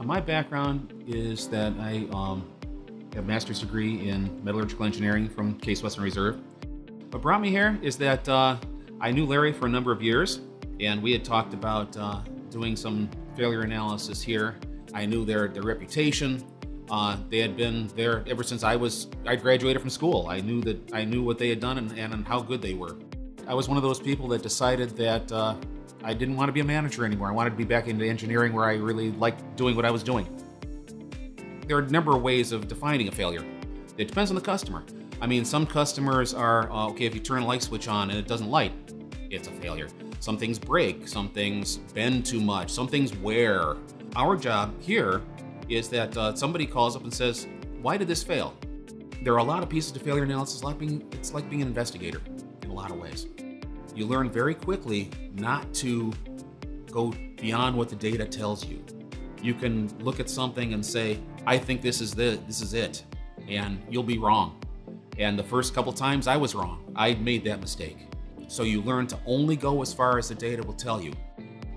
My background is that I have a master's degree in metallurgical engineering from Case Western Reserve. What brought me here is that I knew Larry for a number of years, and we had talked about doing some failure analysis here. I knew their reputation. They had been there ever since I graduated from school. I knew what they had done and how good they were. I was one of those people that decided that I didn't want to be a manager anymore. I wanted to be back into engineering where I really liked doing what I was doing. There are a number of ways of defining a failure. It depends on the customer. I mean, some customers are, okay, if you turn a light switch on and it doesn't light, it's a failure. Some things break, some things bend too much, some things wear. Our job here is that somebody calls up and says, why did this fail? There are a lot of pieces to failure analysis. It's like being an investigator in a lot of ways. You learn very quickly not to go beyond what the data tells you. You can look at something and say, I think this is it, and you'll be wrong. And the first couple times I was wrong. I made that mistake. So you learn to only go as far as the data will tell you.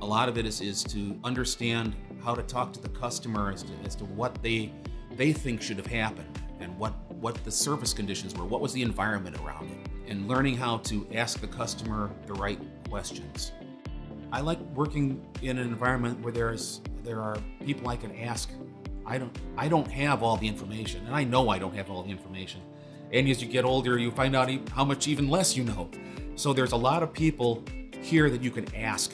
A lot of it is to understand how to talk to the customer as to what they think should have happened and what the service conditions were, what was the environment around it, and learning how to ask the customer the right questions. I like working in an environment where there are people I can ask. I don't have all the information, and I know I don't have all the information. And as you get older, you find out how much even less you know. So there's a lot of people here that you can ask.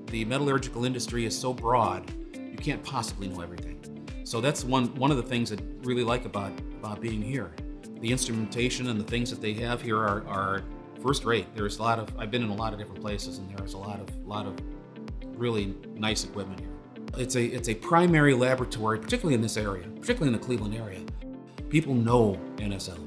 The metallurgical industry is so broad, you can't possibly know everything. So that's one of the things that I really like about being here. The instrumentation and the things that they have here are first rate. There's I've been in a lot of different places, and there's a lot of really nice equipment here. It's a primary laboratory, particularly in this area, particularly in the Cleveland area. People know NSL.